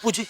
बापू जी।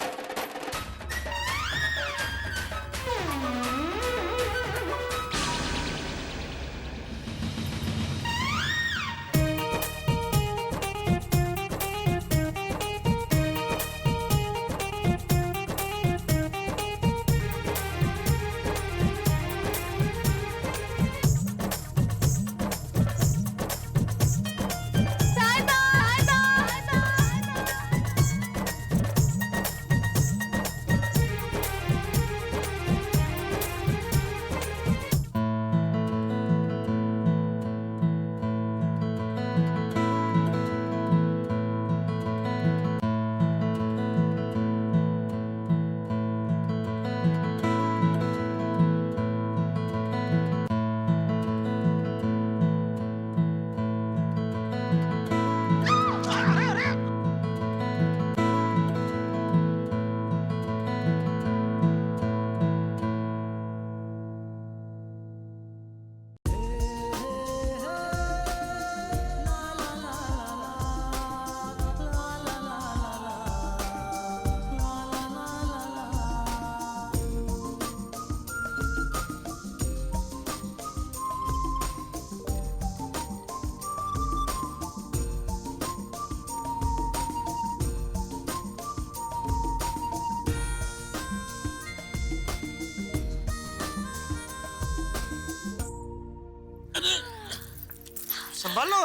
संभालो।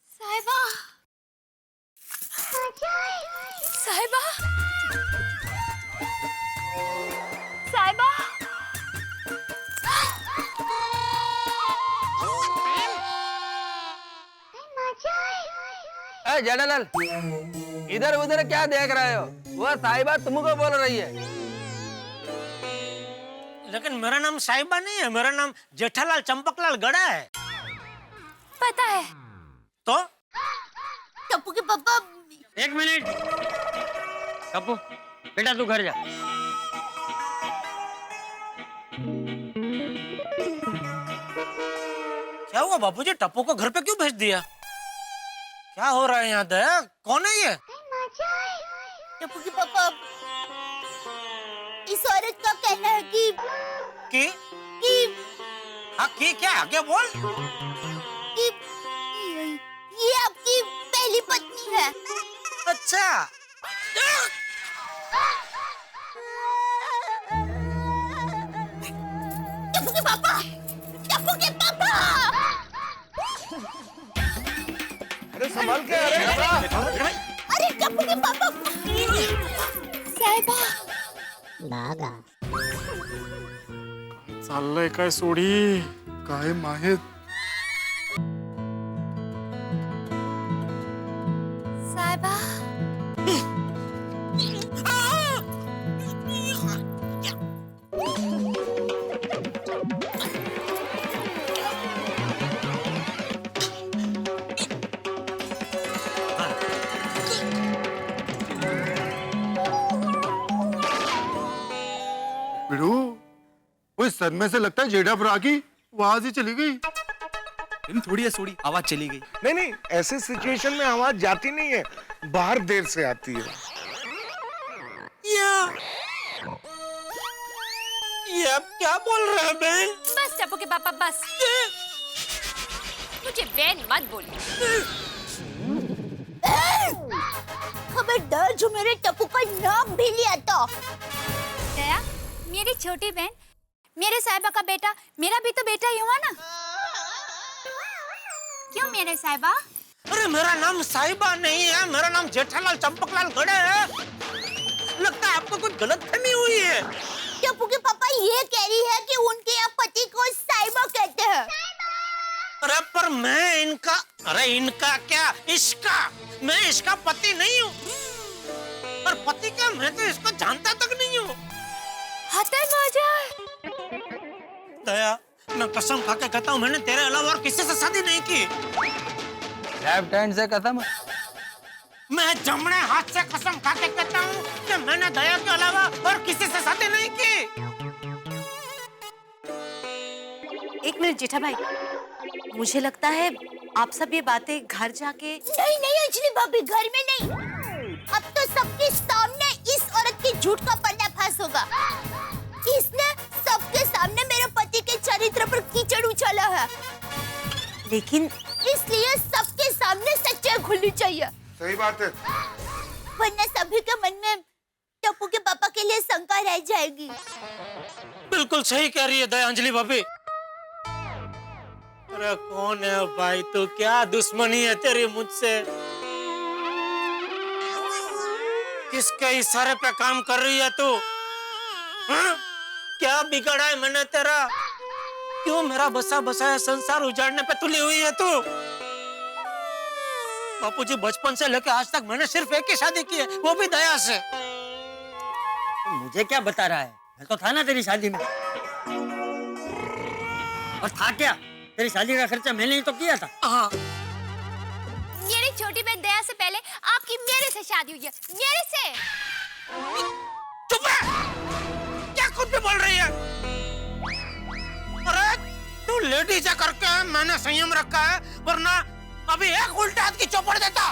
साहिबा, साहिबा, साहिबा। ए जेठालाल, इधर उधर क्या देख रहे हो? वो साहिबा तुमको बोल रही है। लेकिन मेरा नाम साहिबा नहीं है, मेरा नाम जेठालाल चंपकलाल गड़ा है। पता है तो टप्पू के पापा। एक मिनट कप्पू, बेटा तू घर जा। क्या हुआ बापूजी, टप्पू को घर पे क्यों भेज दिया? क्या हो रहा है यहाँ? दया, कौन है ये? टप्पू के पापा, इस औरत का कहना है कि हाँ की क्या? आगे बोल। ये आपकी पहली पत्नी है। अच्छा। टप्पू के पापा, टप्पू के पापा। अरे संभाल के। अरे टप्पू के पापा। साहिबा नागा चाललंय काय सोडी, काय माहित. साहिबा, बिड़ू, वो सदमे से लगता है जेठा भरा की आवाज ही चली गई. थोड़ी है सोड़ी, आवाज चली गई. नहीं नहीं, ऐसे सिचुएशन में आवाज जाती नहीं है, बाहर देर से आती है. ये अब क्या बोल रहा है बहन? बस टप्पू के पापा बस। मुझे बहन मत बोलिए। खबरदार जो मेरे टप्पू का नाम भी लिया तो। दया, मेरी छोटी बहन, मेरे साहिबा का बेटा, मेरा भी तो बेटा ही हुआ ना? क्यों मेरे साहिबा? अरे मेरा नाम साहिबा नहीं है, मेरा नाम जेठालाल चंपकलाल गड़े है। लगता है आपको कुछ गलतफहमी हुई है। टप्पू के पापा ये कह रही है कि उनके यहाँ पति को साहिबा कहते हैं। अरे पर मैं इनका, अरे इनका क्या, इसका, मैं इसका पति नहीं हूँ। और पति क्या, मैं तो इसको जानता तक नहीं हूँ। दया, मैं कसम खा के कहता हूँ, मैंने तेरे अलावा और किसी से शादी नहीं की। लेफ्ट हैंड से कसम? मैं जमणे हाथ से कसम खा के कहता हूँ कि मैंने दया के अलावा और किसी से शादी नहीं की। एक मिनट जेठा भाई, मुझे लगता है आप सब ये बातें घर जाके। नहीं नहीं अंजलि भाभी, घर में नहीं। अब तो सबके सामने इस औरत की झूठ का पर्दाफाश होगा। इसने सबके सामने मेरे पति के चरित्र पर कीचड़ उछाला है। लेकिन इसलिए सबके सामने सच्चाई खुलनी चाहिए, सही बात है। वरना सभी के मन में टप्पू के पापा के लिए शंका रह जाएगी। बिल्कुल सही कह रही है दयांजलि भाभी। अरे कौन है भाई तू, क्या दुश्मनी है तेरी मुझसे? किसके इशारे पे काम कर रही है तू? हाँ? क्या बिगड़ा है मैंने तेरा? क्यों मेरा बसा बसाया संसार उजाड़ने पे तुली हुई है तू? बापूजी बचपन से लेकर आज तक मैंने सिर्फ एक ही शादी की है, वो भी दया से। मुझे क्या बता रहा है? मैं तो था ना तेरी शादी में। और था क्या? तेरी शादी का खर्चा मैंने ही तो किया था। हाँ। मेरी छोटी बहन दया से पहले आपकी मेरे से शादी हुई है, मेरे से। चुप है! क्या कुछ भी बोल रही है? अरे तू लेडी जा करके मैंने संयम रखा है, वरना अभी एक उल्टा हाथ की चौपड़ देता।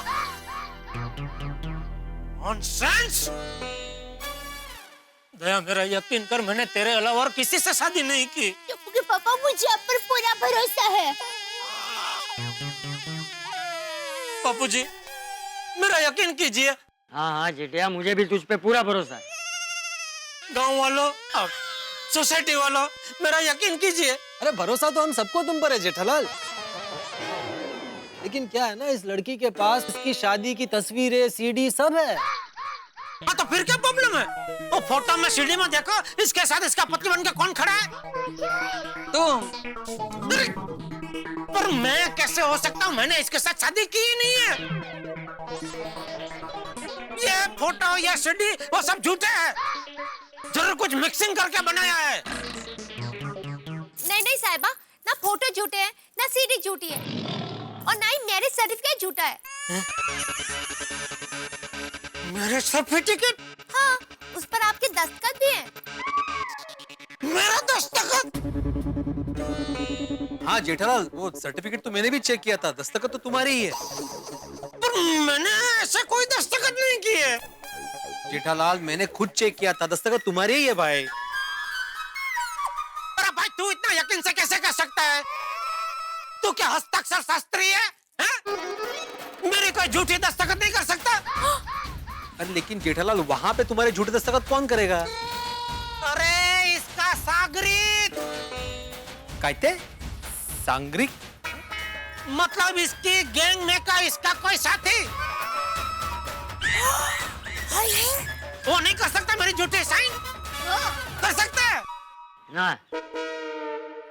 नॉनसेंस! दया मेरा यकीन कर, मैंने तेरे अलावा और किसी से शादी नहीं की। टप्पू के पापा मुझे आप पर पूरा भरोसा है। बापूजी मेरा यकीन कीजिए। हाँ हाँ जेठिया, मुझे भी तुझ पे पूरा भरोसा है। गांव वालों, सोसाइटी वालों, मेरा यकीन कीजिए। अरे भरोसा तो हम सबको तुम पर है जेठालाल। लेकिन क्या है ना, इस लड़की के पास इसकी शादी की तस्वीरें, सीडी सब है। हाँ तो फिर क्या प्रॉब्लम है? वो फोटो में सीढ़ी में देखो, इसके साथ इसका पति बनकर कौन खड़ा है? तुम। पर मैं कैसे हो सकता हूँ? मैंने इसके साथ शादी की ही नहीं है। ये फोटो या सीडी वो सब झूठे हैं, जरूर कुछ मिक्सिंग करके बनाया है। नहीं नहीं साहिबा, ना फोटो झूठे हैं, ना सीडी झूठी है, और ना ही मैरिज सर्टिफिकेट झूठा है। Marriage certificate? हाँ, उस पर आपके दस्तखत भी हैं। मेरा दस्तखत? हाँ जेठालाल, वो सर्टिफिकेट तो मैंने भी चेक किया था, दस्तखत तो तुम्हारे ही है। पर मैंने ऐसे कोई दस्तखत नहीं किए। जेठालाल मैंने खुद चेक किया था, दस्तखत तुम्हारे ही है भाई। अरे भाई तू इतना यकीन से कैसे कर सकता है? तू क्या हस्ताक्षर शास्त्री है? मेरी कोई झूठी दस्तखत नहीं कर सकता। अरे लेकिन जेठालाल वहाँ पे तुम्हारे झूठे दस्तखत कौन करेगा? अरे इसका सागरिक। कहते सांग्रिक? मतलब इसकी गैंग में का इसका कोई साथी। वो नहीं कर सकता मेरी झूठी साइन? कर सकता है? ना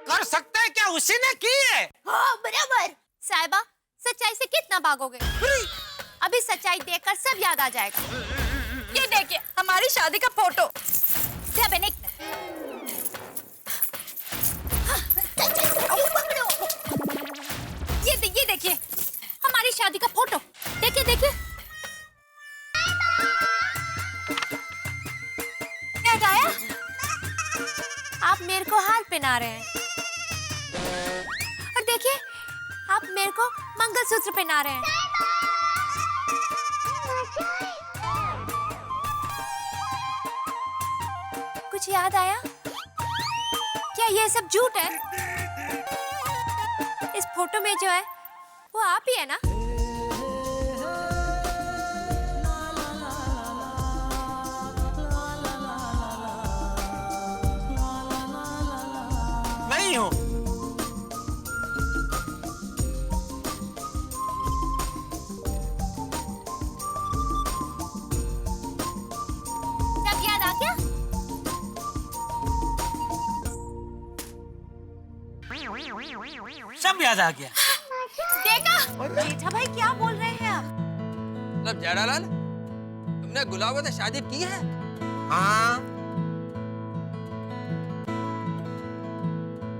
कर सकता है क्या? उसी ने की है। हाँ बराबर। साहिबा सच्चाई से कितना भागोगे? अभी सच्चाई देखकर सब याद आ जाएगा। ये देखिए हमारी शादी का फोटो। ये देखिए हमारी शादी का फोटो। देखिए देखिए। क्या गाया? आप मेरे को हार पहना रहे हैं, और देखिए आप मेरे को मंगलसूत्र पहना रहे हैं। कुछ याद आया? क्या ये सब झूठ है? इस फोटो में जो है वो आप ही है ना? नहीं हूँ। सब याद आ गया? सब याद आ गया। देखा? जेठा भाई क्या बोल रहे हैं आप? मतलब जेठालाल तुमने गुलाबों से शादी की है? हाँ।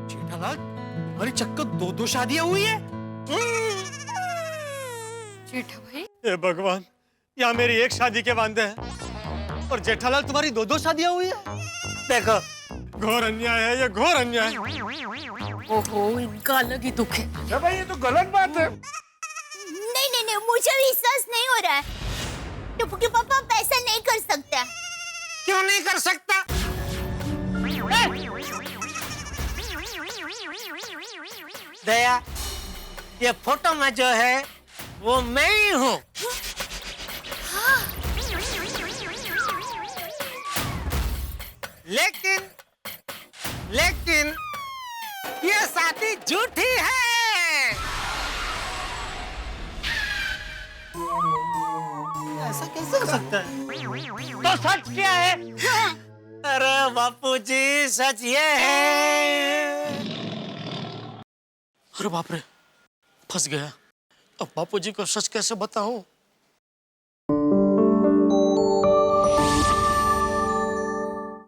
जेठालाल तुम्हारी चक्कर दो शादियां हुई है? जेठा भाई हे भगवान, यहाँ मेरी एक शादी के वादे हैं और जेठालाल तुम्हारी दो शादियां हुई है। देखो घोर अन्याय है, ये घोर अन्याय। ओहो, इनका अलग ही दुख है। भाई ये तो गलत बात है। नहीं नहीं नहीं, मुझे विश्वास नहीं हो रहा है। टुप्पू के पापा आप ऐसा नहीं कर सकता। क्यों नहीं कर सकता? दया, ये फोटो में जो है वो मैं ही हूँ। लेकिन ये शादी झूठी है। ऐसा कैसे हो सकता है? तो सच क्या है? अरे बापूजी, सच ये है। अरे बाप रे, फंस गया। अब बापूजी को सच कैसे बताऊं?